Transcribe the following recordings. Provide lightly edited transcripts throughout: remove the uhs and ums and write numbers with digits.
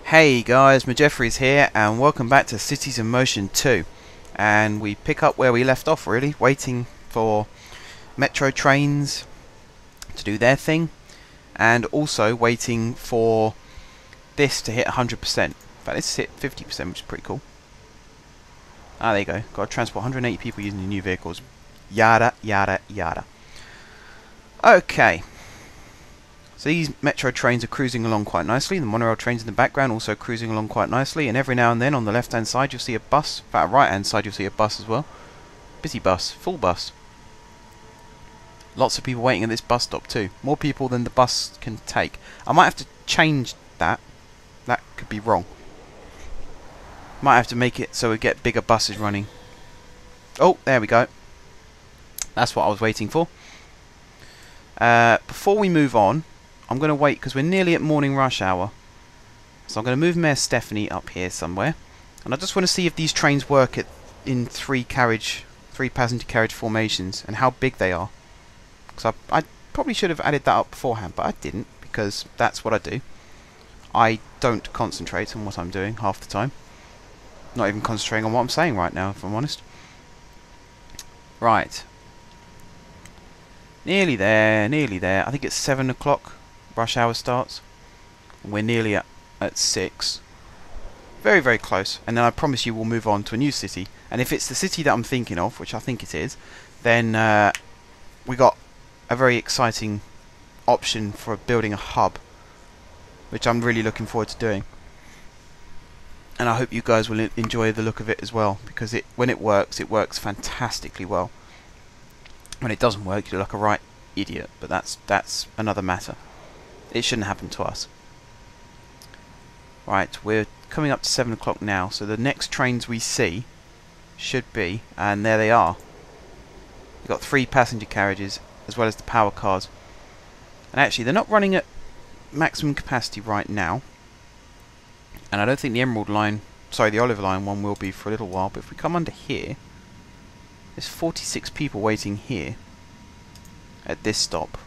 Hey guys, M4J3FFR135 here, and welcome back to Cities in Motion 2. And we pick up where we left off, really, waiting for metro trains to do their thing, and also waiting for this to hit 100%. In fact, this hit 50%, which is pretty cool. Ah, there you go. Got to transport 180 people using the new vehicles. Yada, yada, yada. Okay. So these metro trains are cruising along quite nicely. The monorail trains in the background also cruising along quite nicely. And every now and then on the left hand side you'll see a bus. In fact, right hand side you'll see a bus as well. Busy bus. Full bus. Lots of people waiting at this bus stop too. More people than the bus can take. I might have to change that. That could be wrong. Might have to make it so we get bigger buses running. Oh, there we go. That's what I was waiting for. Before we move on, I'm going to wait because we're nearly at morning rush hour. So I'm going to move Mayor Stephanie up here somewhere. And I just want to see if these trains work in three passenger carriage formations and how big they are. Because I probably should have added that up beforehand, but I didn't because that's what I do. I don't concentrate on what I'm doing half the time. Not even concentrating on what I'm saying right now, if I'm honest. Right. Nearly there, nearly there. I think it's 7 o'clock. Rush hour starts. We're nearly at 6. Very, very close. And then I promise you we'll move on to a new city. And if it's the city that I'm thinking of, which I think it is, then we got a very exciting option for building a hub, which I'm really looking forward to doing. And I hope you guys will enjoy the look of it as well, because when it works fantastically well. When it doesn't work, you look like a right idiot, but that's another matter. It shouldn't happen to us. Right, we're coming up to 7 o'clock now, so the next trains we see should be, and there they are. We've got 3 passenger carriages, as well as the power cars. And actually, they're not running at maximum capacity right now. And I don't think the the Olive Line one will be for a little while, but if we come under here, there's 46 people waiting here at this stop.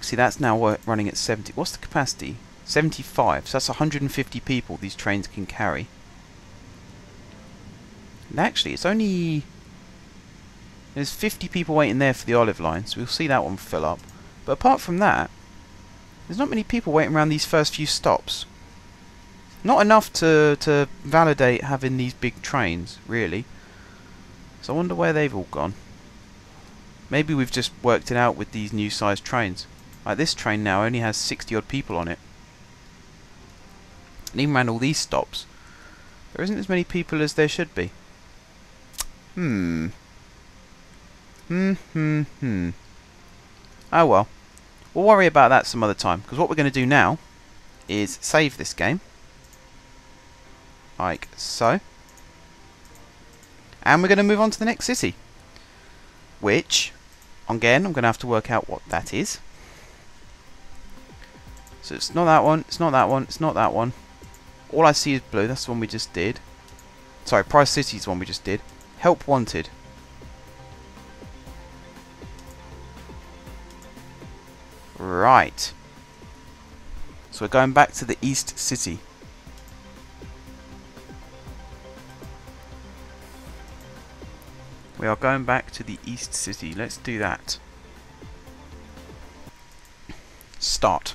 See, that's now running at 70. What's the capacity? 75. So that's 150 people these trains can carry. And actually, it's only... There's 50 people waiting there for the Olive Line, so we'll see that one fill up. But apart from that, there's not many people waiting around these first few stops. Not enough to validate having these big trains, really. So I wonder where they've all gone. Maybe we've just worked it out with these new sized trains. Like this train now only has 60 odd people on it. And even around all these stops, there isn't as many people as there should be. Oh well. We'll worry about that some other time, because what we're going to do now is save this game. Like so. And we're going to move on to the next city. Which, again, I'm going to have to work out what that is. So it's not that one, it's not that one, it's not that one. All I see is blue, that's the one we just did. Sorry, Price City is the one we just did. Help wanted. Right. So we're going back to the East City. We are going back to the East City. Let's do that. Start.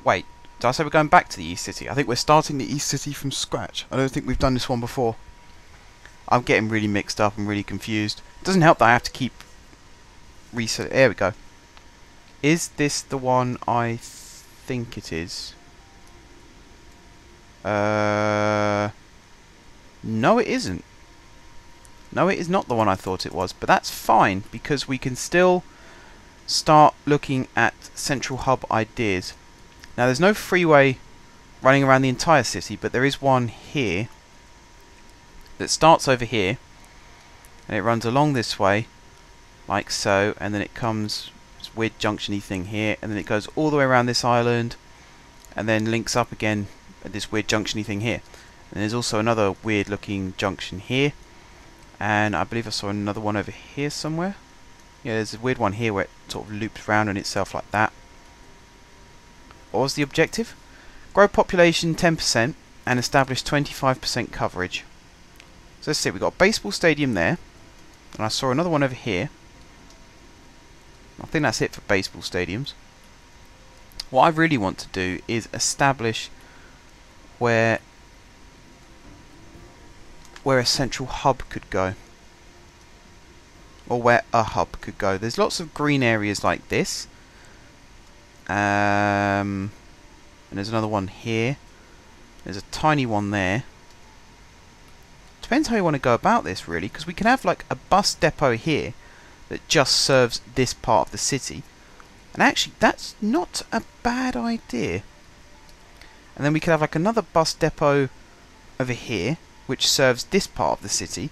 Wait. Did I say we're going back to the East City? I think we're starting the East City from scratch. I don't think we've done this one before. I'm getting really mixed up and really confused. It doesn't help that I have to keep reset. There we go. Is this the one I think it is? No, it isn't. No, it is not the one I thought it was, but that's fine because we can still start looking at central hub ideas. Now, there's no freeway running around the entire city, but there is one here that starts over here and it runs along this way like so, and then it comes this weird junction-y thing here, and then it goes all the way around this island and then links up again at this weird junction-y thing here. And there's also another weird looking junction here. And I believe I saw another one over here somewhere. Yeah, there's a weird one here where it sort of loops round on itself like that. What was the objective? Grow population 10% and establish 25% coverage. So let's see, we've got a baseball stadium there, and I saw another one over here. I think that's it for baseball stadiums. What I really want to do is establish where a central hub could go, or where a hub could go. There's lots of green areas like this, and there's another one here. There's a tiny one there. Depends how you want to go about this, really, because we can have like a bus depot here that just serves this part of the city, and actually that's not a bad idea. And then we could have like another bus depot over here which serves this part of the city,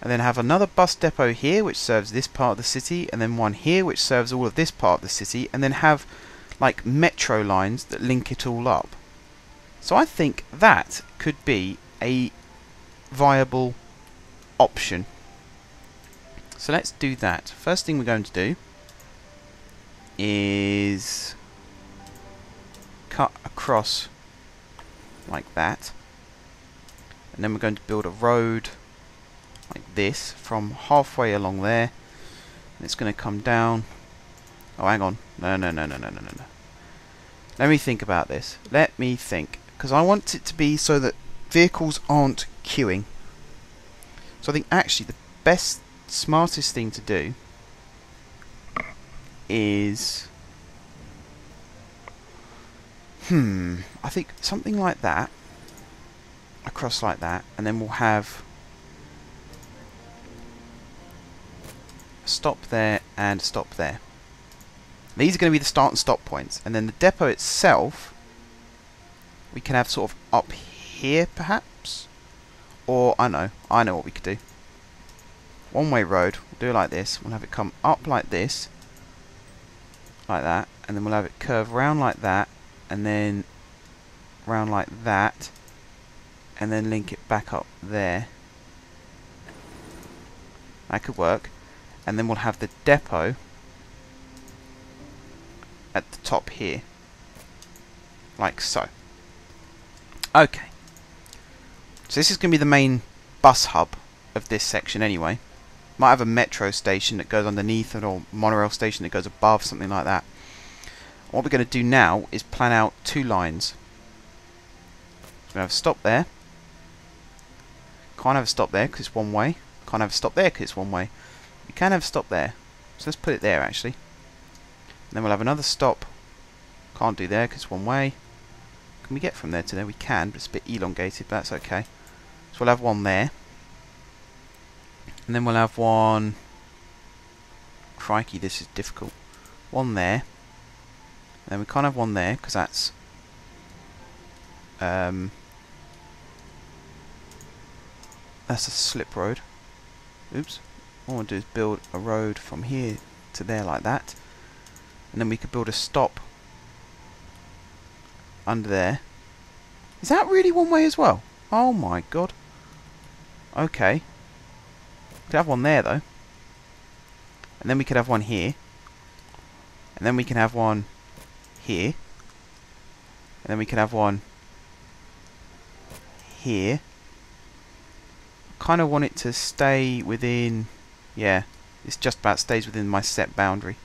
and then have another bus depot here which serves this part of the city, and then one here which serves all of this part of the city, and then have like metro lines that link it all up. So I think that could be a viable option. So let's do that. First thing we're going to do is cut across like that, and then we're going to build a road like this from halfway along there, and it's going to come down. Oh, hang on. No. Let me think about this. Let me think, because I want it to be so that vehicles aren't queuing. So I think actually the best, smartest thing to do is I think something like that, across like that, and then we'll have a stop there and a stop there. These are going to be the start and stop points, and then the depot itself we can have sort of up here perhaps, or I know what we could do. One-way road, we'll do it like this, we'll have it come up like this, like that, and then we'll have it curve round like that, and then round like that, and then link it back up there. That could work. And then we'll have the depot at the top here, like so. Okay, so this is going to be the main bus hub of this section anyway. Might have a metro station that goes underneath it, or monorail station that goes above, something like that. What we're going to do now is plan out two lines. So we're going to have a stop there. Can't have a stop there because it's one way. Can't have a stop there because it's one way. We can have a stop there, so let's put it there actually. And then we'll have another stop. Can't do there because it's one way. Can we get from there to there? We can, but it's a bit elongated, but that's okay. So we'll have one there. And then we'll have one... Crikey, this is difficult. One there. And then we can't have one there because that's... that's a slip road. Oops. What I want to do is build a road from here to there like that. And then we could build a stop under there. Is that really one way as well? Oh my god. Okay. We could have one there though. And then we could have one here. And then we can have one here. And then we can have one here. Kind of want it to stay within, yeah, it's just about stays within my set boundary.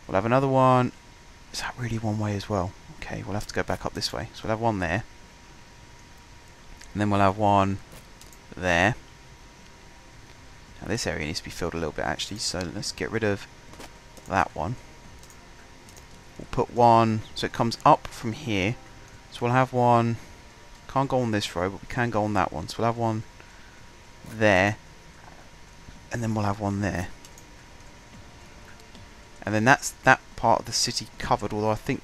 We'll have another one. Is that really one way as well? Okay, we'll have to go back up this way. So we'll have one there, and then we'll have one there. Now this area needs to be filled a little bit actually, so let's get rid of that one. We'll put one, so it comes up from here. So we'll have one, can't go on this road, but we can go on that one. So we'll have one there, and then we'll have one there, and then that's that part of the city covered, although I think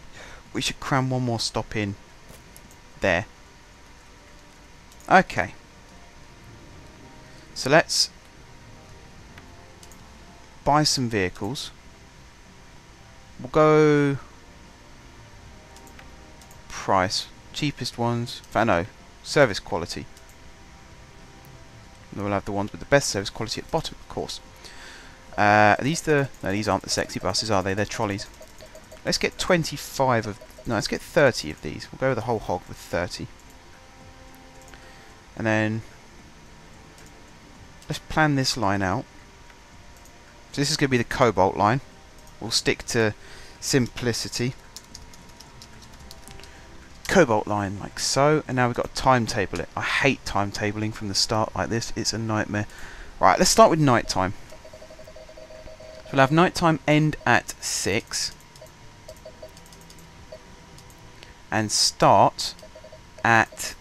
we should cram one more stop in there. Okay, so let's buy some vehicles. We'll go price, cheapest ones, no, service quality. Then we'll have the ones with the best service quality at the bottom, of course. Are these the... No, these aren't the sexy buses, are they? They're trolleys. Let's get 25 of No, let's get 30 of these. We'll go with the whole hog with 30. And then let's plan this line out. So this is going to be the cobalt line. We'll stick to simplicity. Cobalt line like so, and now we've got to timetable it. I hate timetabling from the start like this. It's a nightmare. Right, let's start with nighttime. So we'll have nighttime end at 6 and start at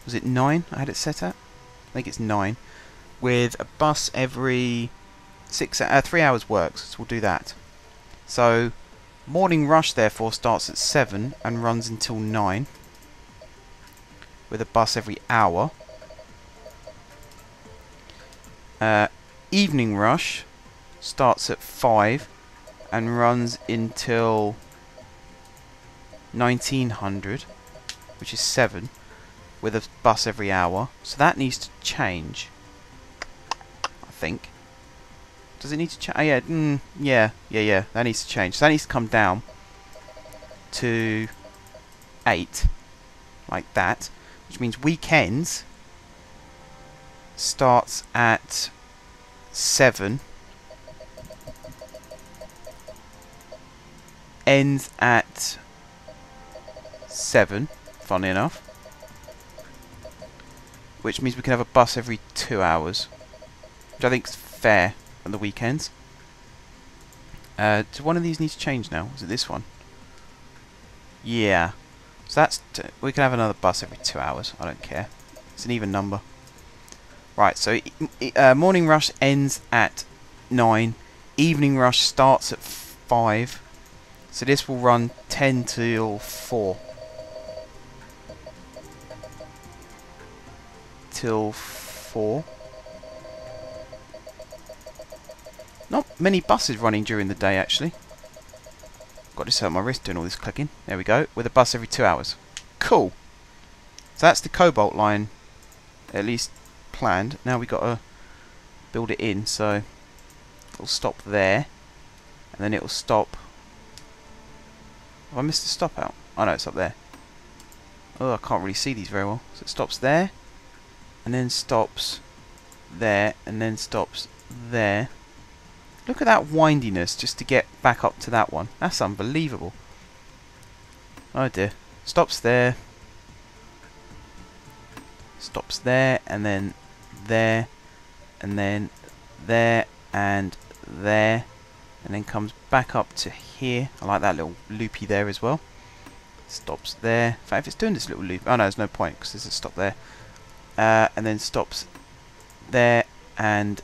was it 9? I had it set at. I think it's 9, with a bus every 3 hours works. So we'll do that. So morning rush therefore starts at 7 and runs until 9, with a bus every hour. Evening rush starts at 5 and runs until 1900, which is 7, with a bus every hour. So that needs to change, I think. Does it need to change? Oh, yeah. That needs to change. So that needs to come down to 8, like that. Which means weekends starts at 7, ends at 7. Funny enough. Which means we can have a bus every 2 hours, which I think is fair on the weekends. Do one of these need to change now? Is it this one? Yeah. So that's we can have another bus every 2 hours. I don't care. It's an even number. Right. So morning rush ends at 9. Evening rush starts at 5. So this will run 10 till 4. Till 4. Not many buses running during the day, actually. Got this hurt my wrist doing all this clicking. There we go. With a bus every 2 hours. Cool. So that's the cobalt line, at least planned. Now we've got to build it in. So it'll stop there, and then it'll stop. Have I missed the stop out? Oh no, it's up there. Oh, I can't really see these very well. So it stops there, and then stops there, and then stops there. Look at that windiness just to get back up to that one. That's unbelievable. Oh dear. Stops there. Stops there, and then there, and then there, and there, and then comes back up to here. I like that little loopy there as well. Stops there. In fact, if it's doing this little loop, oh no, there's no point because there's a stop there. And then stops there and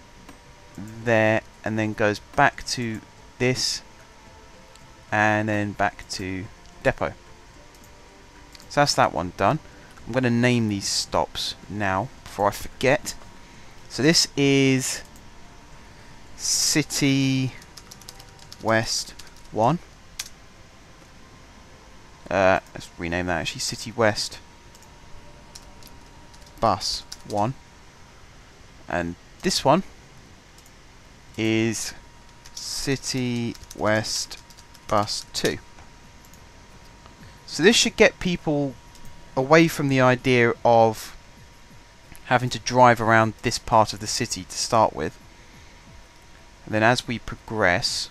there, and then goes back to this, and then back to depot. So that's that one done. I'm going to name these stops now before I forget. So this is City West 1. Let's rename that actually. City West Bus 1. And this one is City West Bus 2. So this should get people away from the idea of having to drive around this part of the city to start with. And then as we progress,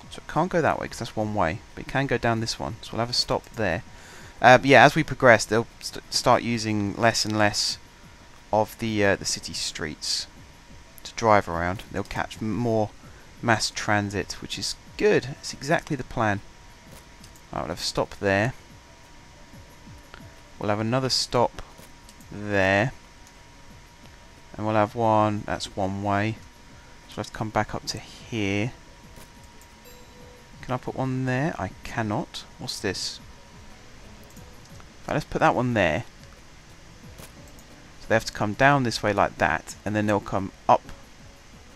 so it can't go that way because that's one way, but it can go down this one, so we'll have a stop there. But yeah, as we progress, they'll start using less and less of the city streets to drive around. They'll catch more mass transit, which is good. It's exactly the plan. Right, we'll have a stop there. We'll have another stop there, and we'll have one. That's one way. So we'll have to come back up to here. Can I put one there? I cannot. What's this? Right, let's put that one there. So they have to come down this way like that, and then they'll come up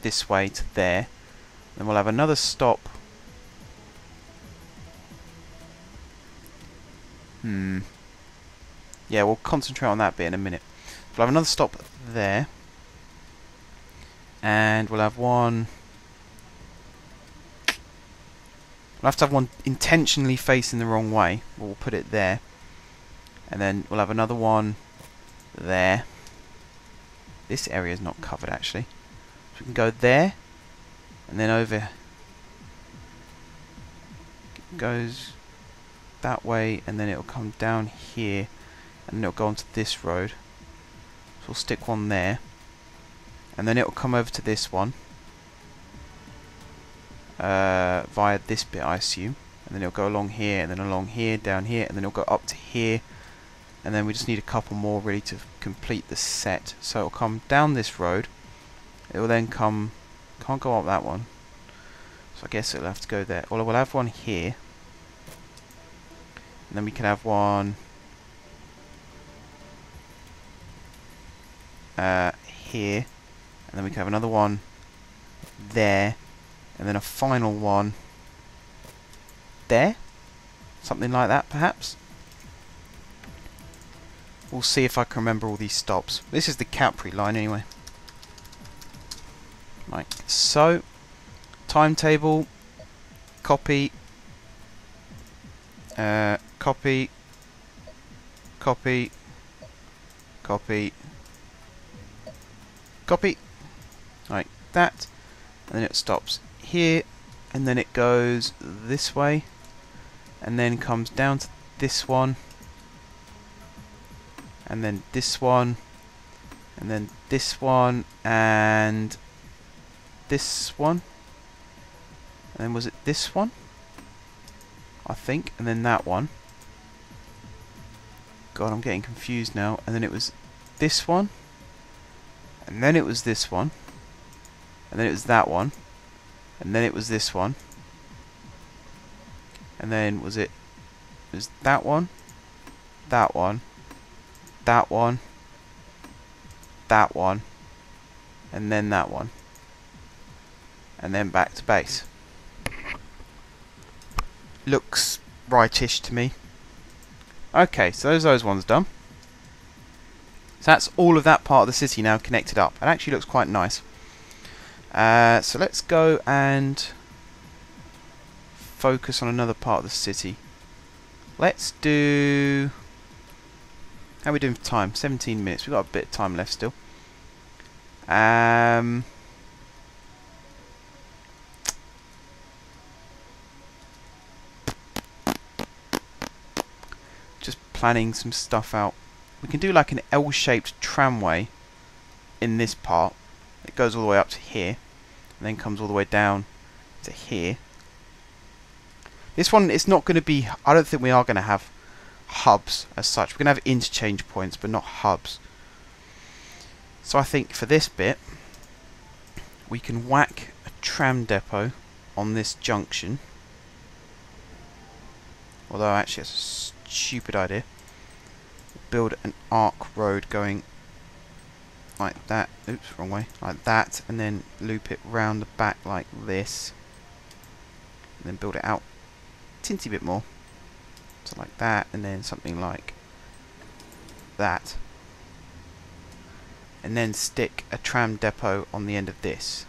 this way to there. Then we'll have another stop. Yeah, we'll concentrate on that bit in a minute. We'll have another stop there. And we'll have one We'll have to have one intentionally facing the wrong way. We'll put it there. And then we'll have another one there. This area is not covered actually. So we can go there. And then over. It goes that way. And then it'll come down here. And then it'll go onto this road. So we'll stick one there. And then it'll come over to this one. Via this bit, I assume, and then it'll go along here, and then along here, down here, and then it'll go up to here, and then we just need a couple more really to complete the set. So it'll come down this road. It will then come. Can't go up that one. So I guess it'll have to go there. Well, we'll have one here, and then we can have one here, and then we can have another one there. And then a final one there. Something like that, perhaps. We'll see if I can remember all these stops. This is the Capri line, anyway. Like so. Timetable. Copy. Copy. Copy. Copy. Copy. Like that. And then it stops here, and then it goes this way, and then comes down to this one, and then this one, and then this one, and this one, and then was it this one? I think, and then that one. God, I'm getting confused now. And then it was this one, and then it was this one, and then it was that one. And then it was this one. And then was it was that one, that one, that one, that one, and then that one. And then back to base. Looks rightish to me. Okay, so those ones done. So that's all of that part of the city now connected up. It actually looks quite nice. So let's go and focus on another part of the city. Let's do... How are we doing for time? 17 minutes. We've got a bit of time left still. Just planning some stuff out. We can do like an L-shaped tramway in this part. It goes all the way up to here. And then comes all the way down to here. This one is not going to be... I don't think we are going to have hubs as such. We're going to have interchange points, but not hubs. So I think for this bit, we can whack a tram depot on this junction. Although actually it's a stupid idea. Build an arc road going like that. Oops, wrong way. Like that, and then loop it round the back like this. And then build it out a teensy bit more. So like that, and then something like that. And then stick a tram depot on the end of this.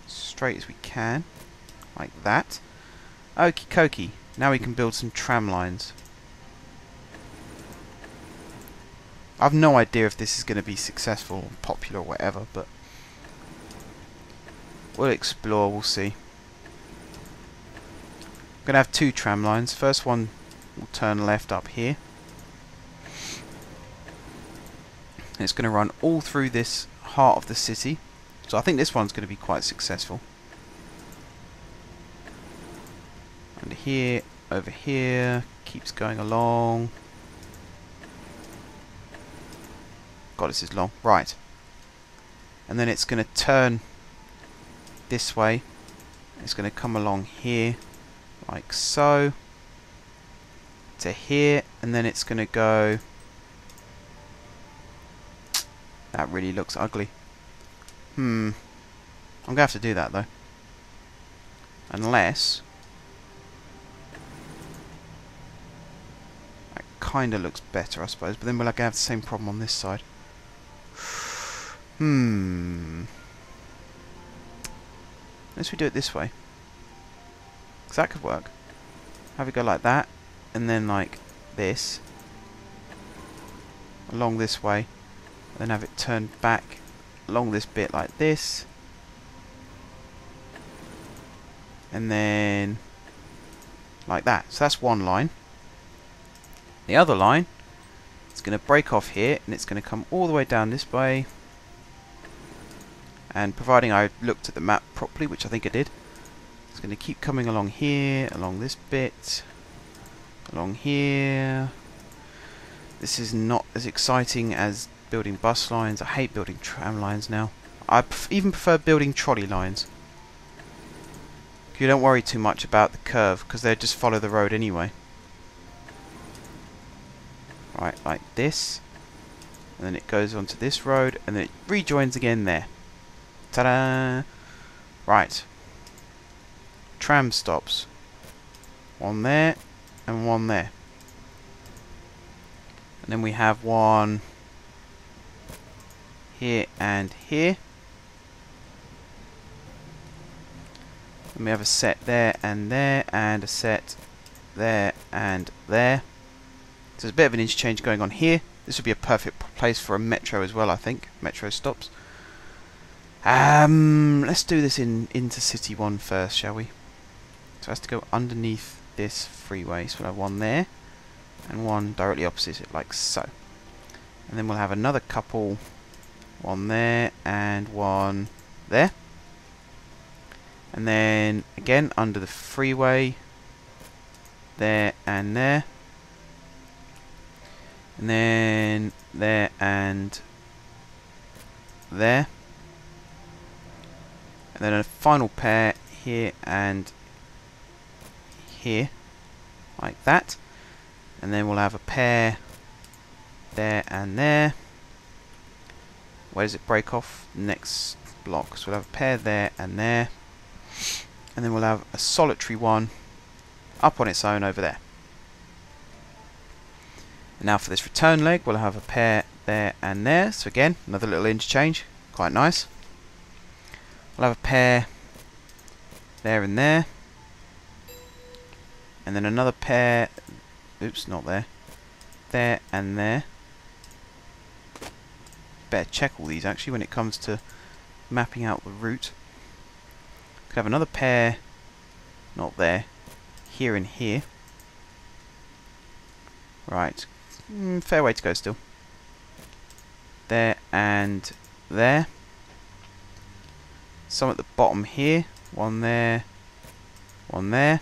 Straight as we can. Like that. Okie dokie. Now we can build some tram lines. I've no idea if this is going to be successful or popular or whatever, but we'll explore, we'll see. I'm going to have two tram lines. First one will turn left up here. And it's going to run all through this heart of the city. So I think this one's going to be quite successful. And here, over here, keeps going along. God, this is long. Right. And then it's going to turn this way. It's going to come along here, like so, to here, and then it's going to go... That really looks ugly. I'm going to have to do that, though. Unless... That kind of looks better, I suppose, but then we'll have the same problem on this side. Unless we do it this way. Because that could work. Have it go like that, and then like this, along this way, then have it turn back along this bit like this, and then like that. So that's one line. The other line is going to break off here, and it's going to come all the way down this way, and providing I looked at the map properly, which I think I did, it's going to keep coming along here, along this bit, along here. This is not as exciting as building bus lines. I hate building tram lines now. I even prefer building trolley lines. You don't worry too much about the curve, because they just follow the road anyway. Right, like this, and then it goes onto this road, and then it rejoins again there. Ta-da! Right. Tram stops. One there, and one there. And then we have one here and here. And we have a set there, and a set there and there. So there's a bit of an interchange going on here. This would be a perfect place for a metro as well, I think. Metro stops. Let's do this in intercity one first, shall we? So it has to go underneath this freeway. So we'll have one there, and one directly opposite it, like so. And then we'll have another couple, one there, and one there. And then, again, under the freeway, there and there. And then there and there. And then a final pair here and here, like that. And then we'll have a pair there and there. Where does it break off? Next block. So we'll have a pair there and there. And then we'll have a solitary one up on its own over there. And now for this return leg, we'll have a pair there and there. So again, another little interchange, quite nice. We'll have a pair there and there. And then another pair, oops, not there, there and there. Better check all these actually when it comes to mapping out the route. Could have another pair, not there, here and here. Right. Fair way to go still. There and there. Some at the bottom here. One there. One there.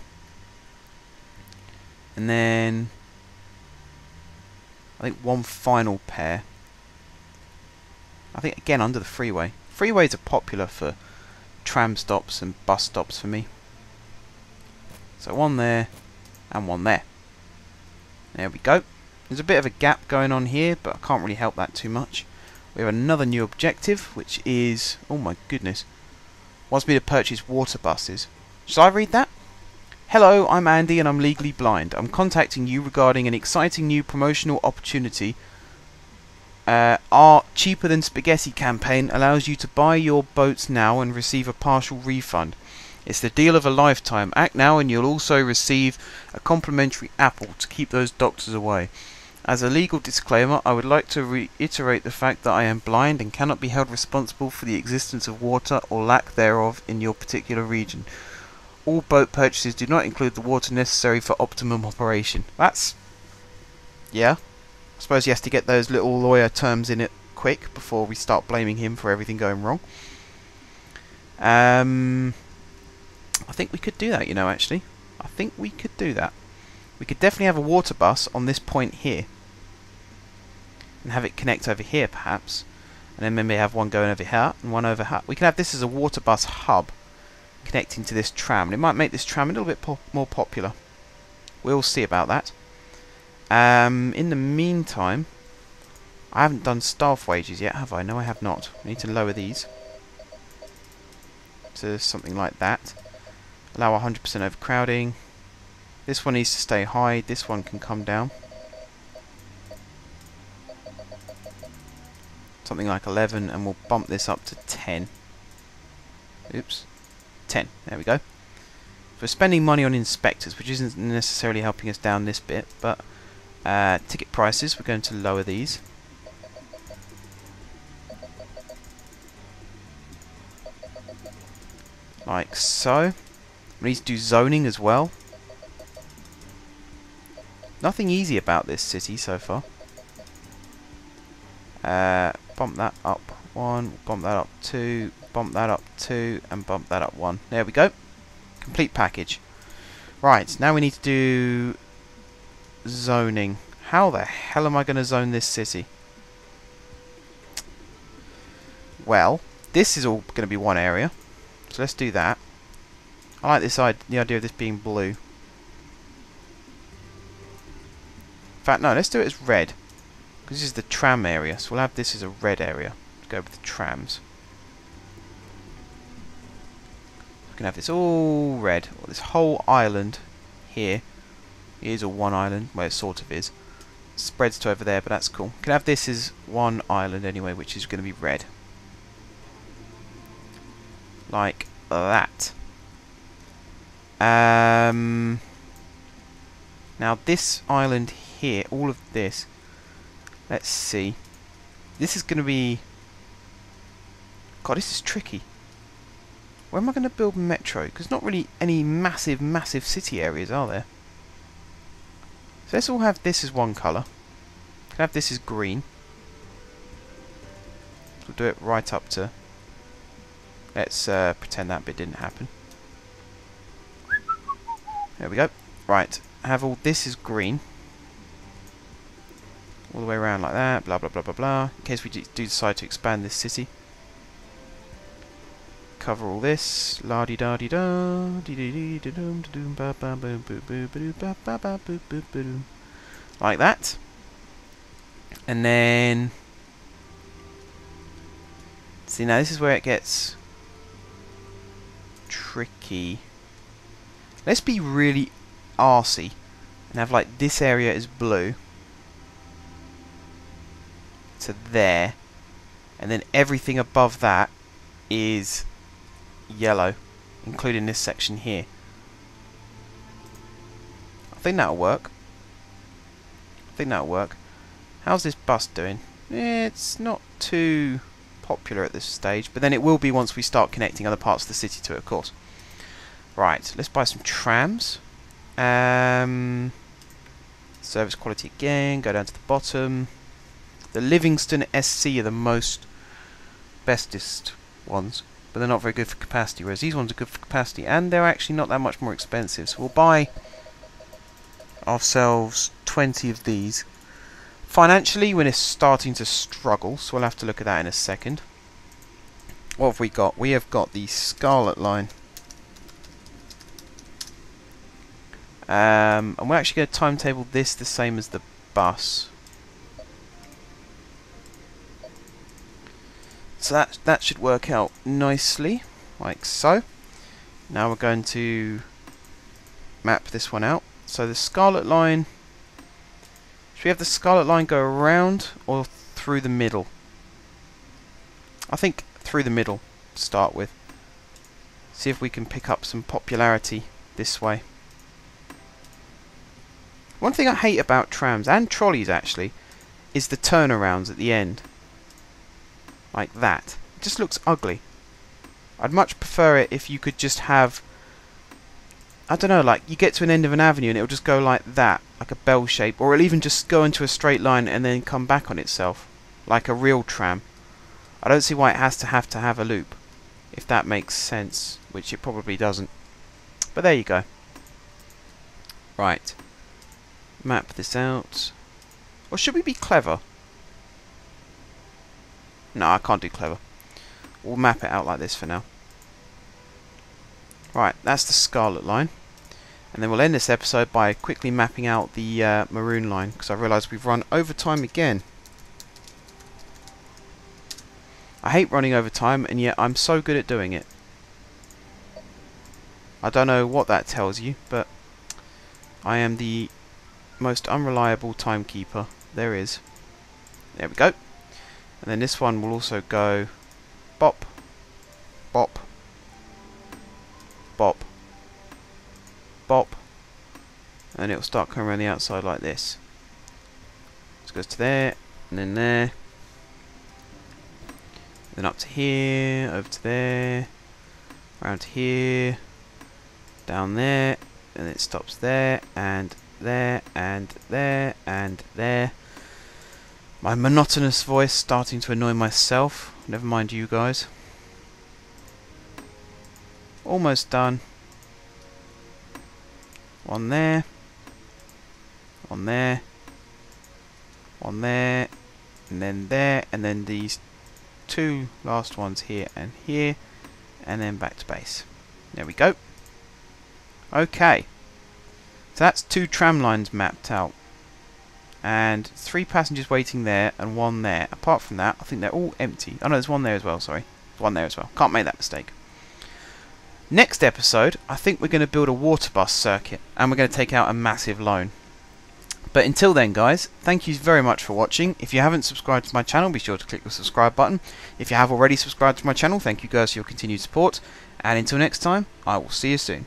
And then I think one final pair. I think again under the freeway. Freeways are popular for tram stops and bus stops for me. So one there and one there. There we go. There's a bit of a gap going on here, but I can't really help that too much. We have another new objective, which is, oh my goodness, wants me to purchase water buses. Shall I read that? Hello, I'm Andy and I'm legally blind. I'm contacting you regarding an exciting new promotional opportunity. Our cheaper than spaghetti campaign allows you to buy your boats now and receive a partial refund. It's the deal of a lifetime. Act now and you'll also receive a complimentary apple to keep those doctors away. As a legal disclaimer, I would like to reiterate the fact that I am blind and cannot be held responsible for the existence of water or lack thereof in your particular region. All boat purchases do not include the water necessary for optimum operation. That's... yeah. I suppose he has to get those little lawyer terms in it quick before we start blaming him for everything going wrong. I think we could do that, you know, actually. I think we could do that. We could definitely have a water bus on this point here. And have it connect over here, perhaps. And then maybe have one going over here and one over here. We can have this as a water bus hub connecting to this tram. And it might make this tram a little bit more popular. We'll see about that. In the meantime, I haven't done staff wages yet, have I? No, I have not. I need to lower these to something like that. Allow 100% overcrowding. This one needs to stay high. This one can come down. Something like 11, and we'll bump this up to 10. Oops. 10. There we go. We're spending money on inspectors, which isn't necessarily helping us down this bit, but ticket prices, we're going to lower these. Like so. We need to do zoning as well. Nothing easy about this city so far. Bump that up 1, bump that up 2, bump that up 2, and bump that up 1. There we go. Complete package. Right, now we need to do zoning. How the hell am I going to zone this city? Well, this is all going to be one area. So let's do that. I like this the idea of this being blue. In fact, no, let's do it as red. Because this is the tram area, so we'll have this as a red area. Let's go with the trams. We can have this all red. Well, this whole island here is all one island. Well, it sort of is. It spreads to over there, but that's cool. We can have this as one island anyway, which is going to be red. Like that. Now this island here, all of this, let's see. This is going to be... God, this is tricky. Where am I going to build metro? Because not really any massive city areas, are there? So let's all have this as one colour. Can have this as green. We'll do it right up to... Let's pretend that bit didn't happen. There we go. Right, have all this as green. All the way around like that, blah blah blah blah blah. In case we do decide to expand this city. Cover all this. La di da di da. Like that. And then... See, now this is where it gets tricky. Let's be really arsey and have like this area is blue to there, and then everything above that is yellow, including this section here. I think that'll work. How's this bus doing? It's not too popular at this stage, but then it will be once we start connecting other parts of the city to it, of course. Right, let's buy some trams. Service quality again, go down to the bottom. The Livingston SC are the bestest ones, but they're not very good for capacity, whereas these ones are good for capacity, and they're actually not that much more expensive. So we'll buy ourselves 20 of these. Financially, we're starting to struggle, so we'll have to look at that in a second. What have we got? We have got the Scarlet Line. And we're actually going to timetable this the same as the bus. So that should work out nicely, like so. Now we're going to map this one out. So the Scarlet Line... Should we have the Scarlet Line go around or through the middle? I think through the middle to start with. See if we can pick up some popularity this way. One thing I hate about trams, and trolleys actually, is the turnarounds at the end. Like that. It just looks ugly. I'd much prefer it if you could just have... I don't know, like, you get to an end of an avenue and it'll just go like that, like a bell shape, or it'll even just go into a straight line and then come back on itself, like a real tram. I don't see why it has to have a loop, if that makes sense, which it probably doesn't. But there you go. Right. Map this out. Or should we be clever? No, I can't do clever. We'll map it out like this for now. Right, that's the Scarlet Line. And then we'll end this episode by quickly mapping out the Maroon Line, because I realise we've run over time again. I hate running over time, and yet I'm so good at doing it. I don't know what that tells you, but I am the most unreliable timekeeper there is. There we go. And then this one will also go bop, bop, bop, bop, and it'll start coming around the outside like this. This goes to there, and then there, then up to here, over to there, around to here, down there, and it stops there, and there, and there, and there. My monotonous voice starting to annoy myself, never mind you guys. Almost done. One there, one there, one there, and then these two last ones here, and then back to base. There we go. Okay, so that's 2 tram lines mapped out, and 3 passengers waiting there, and 1 there. Apart from that, I think they're all empty. Oh no, there's 1 there as well, sorry. 1 there as well. Can't make that mistake. Next episode, I think we're going to build a water bus circuit, and we're going to take out a massive loan. But until then, guys, thank you very much for watching. If you haven't subscribed to my channel, be sure to click the subscribe button. If you have already subscribed to my channel, thank you guys for your continued support. And until next time, I will see you soon.